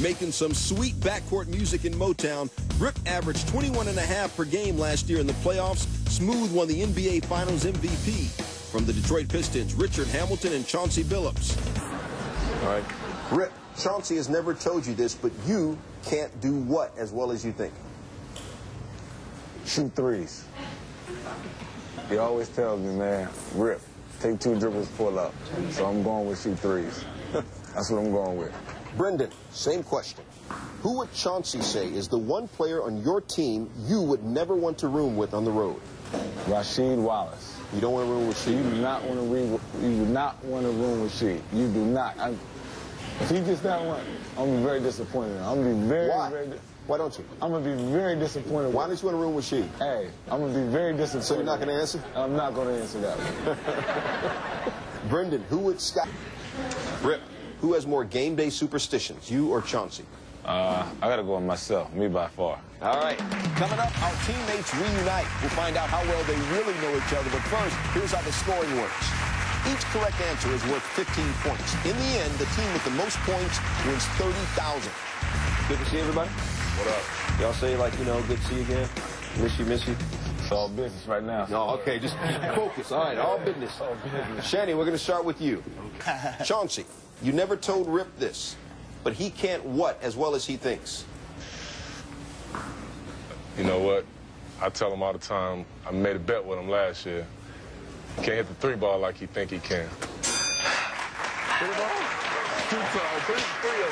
Making some sweet backcourt music in Motown, Rip averaged 21.5 per game last year in the playoffs. Smooth won the NBA Finals MVP. From the Detroit Pistons, Richard Hamilton and Chauncey Billups. All right. Rip, Chauncey has never told you this, but you can't do what as well as you think? Shoot threes. He always tells me, man, Rip, take 2 dribbles, pull up. So I'm going with shoot threes. That's what I'm going with. Brendan, same question. Who would Chauncey say is the one player on your team you would never want to room with on the road? Rasheed Wallace. You don't want to room with Sheed? You do not want to room with Sheed. You do not. If he gets that one, I'm going to be very disappointed. I'm going to be very, Why? very... Why don't you? I'm going to be very disappointed. Why don't you want to room with Sheed? Hey, I'm going to be very disappointed. So you're not going to answer? I'm not going to answer that one. Brendan, who would Scott... Rip, who has more game day superstitions, you or Chauncey? I got to go with myself, me by far. All right. Coming up, our teammates reunite. We'll find out how well they really know each other. But first, here's how the scoring works. Each correct answer is worth 15 points. In the end, the team with the most points wins $30,000. Good to see everybody. What up? Y'all say, like, you know, good to see you again. Miss you, miss you. It's all business right now. No, okay, just focus. All right, all business. All business. Shanny, we're going to start with you. Chauncey, you never told Rip this, but he can't what as well as he thinks? You know what? I tell him all the time, I made a bet with him last year. He can't hit the 3 ball like he think he can. 3 ball? 2 ball, 3 ball, baby.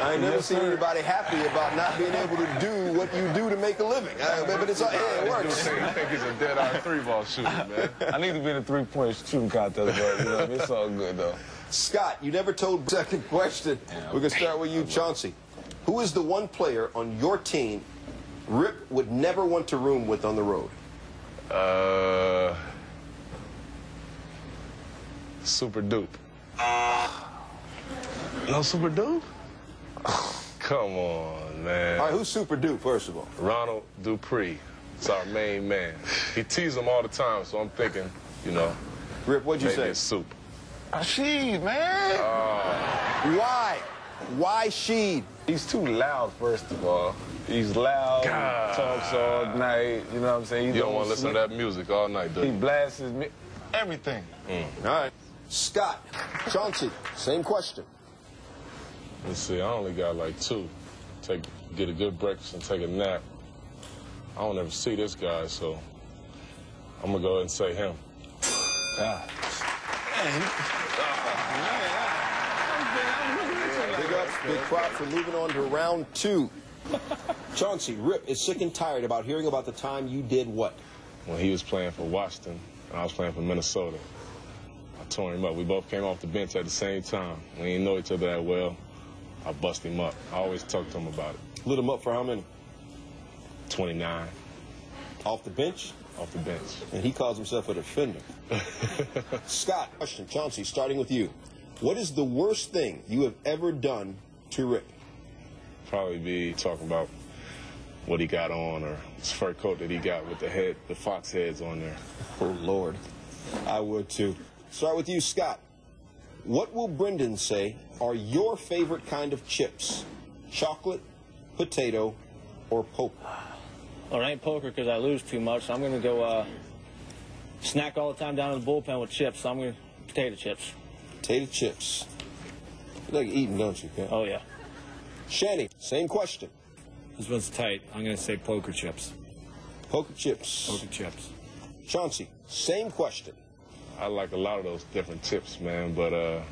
I ain't never seen anybody happy about not being able to do what you do to make a living. But it's all, yeah, it works. I think he's a dead-eye 3-ball shooter, man. I need to be in a 3-point shooting contest, but you know, it's all good, though. Scott, you never told second question. We're going to start with you, Chauncey. Who is the one player on your team Rip would never want to room with on the road? Super Dupe. No Super Dupe? Come on, man. All right, who's Super Dupe, first of all? Ronald Dupree. It's our main man. He teases him all the time, so I'm thinking, you know. Rip, what'd you maybe say? It's Soup. Sheed, man. Why? Why Sheed? He's too loud, first of all. He's loud, God. talks all night, you know what I'm saying? You don't want to listen to that music all night, do He you? blasts me, everything. All right. Scott, Chauncey, same question. Let's see, I only got like 2. Get a good breakfast and take a nap. I don't ever see this guy, so I'm going to go ahead and say him. Big ups, big props for moving on to round 2. Chauncey, Rip is sick and tired about hearing about the time you did what? When he was playing for Washington and I was playing for Minnesota, I tore him up. We both came off the bench at the same time. We didn't know each other that well. I bust him up. I always talk to him about it. Lit him up for how many? 29 Off the bench? off the bench. And he calls himself a defender. Scott, question, Chauncey, starting with you. What is the worst thing you have ever done to Rip? Probably be talking about what he got on or his fur coat that he got with the fox heads on there. Oh, Lord. I would, too. Start with you, Scott. What will Brendan say are your favorite kind of chips? Chocolate, potato, or poker? Well, it ain't poker because I lose too much, so I'm going to go snack all the time down in the bullpen with chips, so I'm going to potato chips. Potato chips. You like eating, don't you, Ken? Oh, yeah. Shanny, same question. This one's tight. I'm going to say poker chips. Poker chips. Poker chips. Chauncey, same question. I like a lot of those different chips, man, but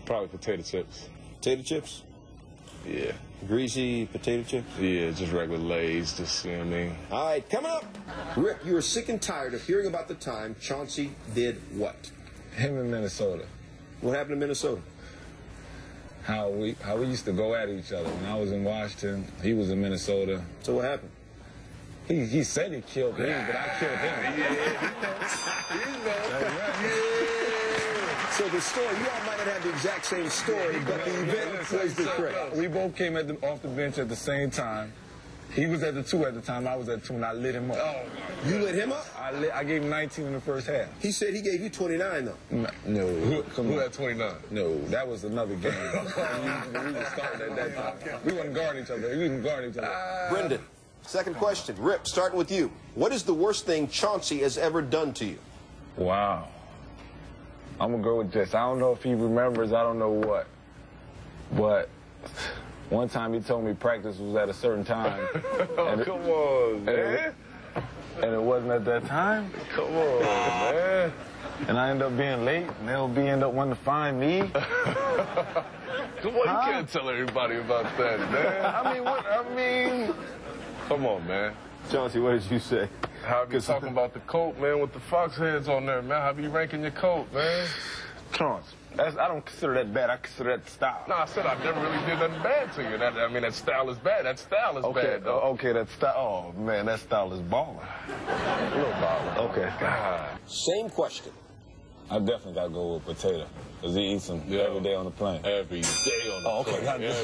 probably potato chips. Potato chips? Yeah. Greasy potato chips? Yeah, just regular Lay's, just, you know what I mean? All right, coming up. Rip, you are sick and tired of hearing about the time Chauncey did what? Him in Minnesota. What happened in Minnesota? How we used to go at each other. When I was in Washington, he was in Minnesota. So what happened? He said he killed me, but I killed him. So the story, you all might not have the exact same story, but the event was the correct. We both came off the bench at the same time, He was at the 2 at the time. I was at 2, and I lit him up. Oh, you lit him up? I gave him 19 in the first half. He said he gave you 29, though. No. Who had 29? No, that was another game. we were starting at that time. We wouldn't guard each other. We didn't guard each other. Brendan, second question. Rip, starting with you. What is the worst thing Chauncey has ever done to you? Wow. I'm going to go with this. I don't know if he remembers. I don't know what. But one time he told me practice was at a certain time. Oh, come on, man. And it wasn't at that time. Come on, man. And I end up being late, and they'll end up wanting to find me. Come on, you can't tell everybody about that, man. Come on, man. Chauncey, what did you say? How you talking about the coat, man, with the fox heads on there, man? How you ranking your coat, man? Chauncey, I don't consider that bad. I consider that style. No, I said I never really did nothing bad to you. That style is bad. That style is bad, though. Okay, that style. Oh, man, that style is baller. A little baller. Okay. God. Same question. I definitely got to go with potato, because he eats them every day on the plane. Every day on the plane. Okay. I was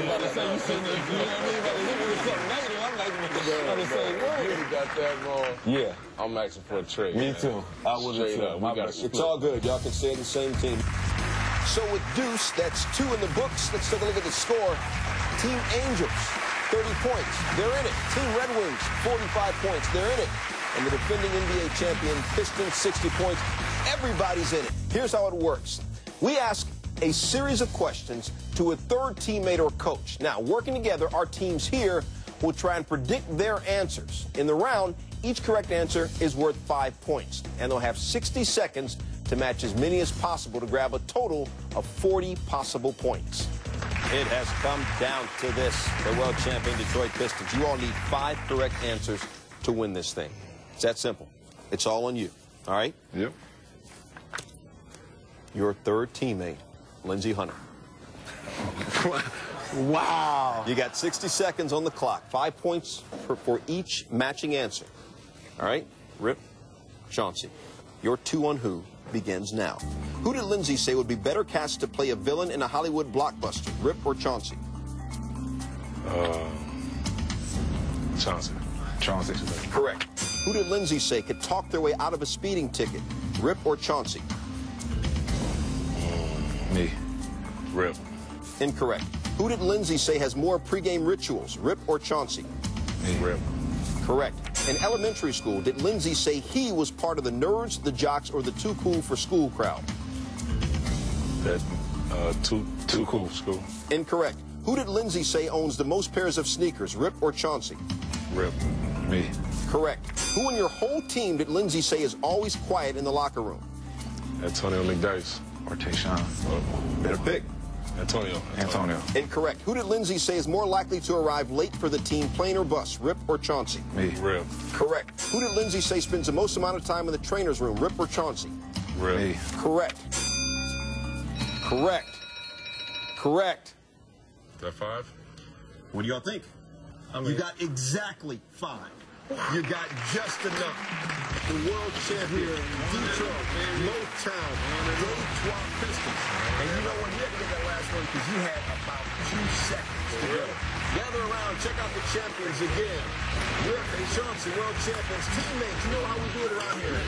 about to say, you seen it, you know what I mean? Like, if it was something negative, I'm like, I'm the same word. You really got that wrong. Yeah. I'm asking for a trade. Me man. too. I would Straight up. We got It's all good. Y'all can stay in the same team. So with Deuce, that's 2 in the books. Let's take a look at the score. Team Angels, 30 points. They're in it. Team Red Wings, 45 points. They're in it. And the defending NBA champion, Pistons, 60 points. Everybody's in it. Here's how it works. We ask a series of questions to a third teammate or coach. Now, working together, our teams here will try and predict their answers. In the round, each correct answer is worth 5 points. And they'll have 60 seconds to match as many as possible to grab a total of 40 possible points. It has come down to this. The world champion Detroit Pistons. You all need 5 correct answers to win this thing. It's that simple. It's all on you. All right? Yep. Your third teammate, Lindsey Hunter. Wow. You got 60 seconds on the clock. 5 points for each matching answer. All right? Rip, Chauncey. Your 2 on Who begins now. Who did Lindsey say would be better cast to play a villain in a Hollywood blockbuster? Rip or Chauncey? Chauncey. Chauncey. Correct. Who did Lindsey say could talk their way out of a speeding ticket? Rip or Chauncey? Me. Rip. Incorrect. Who did Lindsey say has more pregame rituals? Rip or Chauncey? Me. Rip. Correct. In elementary school, did Lindsey say he was part of the nerds, the jocks, or the too cool for school crowd? That too cool school. Incorrect. Who did Lindsey say owns the most pairs of sneakers? Rip or Chauncey? Rip. Me. Correct. Who in your whole team did Lindsey say is always quiet in the locker room? Antonio McDyess. Or Tayshaun. Better pick. Antonio. Incorrect. Who did Lindsey say is more likely to arrive late for the team, plane or bus? Rip or Chauncey? Me. Rip. Correct. Who did Lindsey say spends the most amount of time in the trainer's room? Rip or Chauncey? Rip. Me. Correct. Correct. Correct. Is that 5? What do y'all think? You got exactly 5. You got just enough. The world champion, Detroit, Motown, Detroit Pistons. And you know what? You had to get that last one because you had about 2 seconds to go. Gather around, check out the champions again. Rip and Chauncey, world champions, teammates. You know how we do it around here.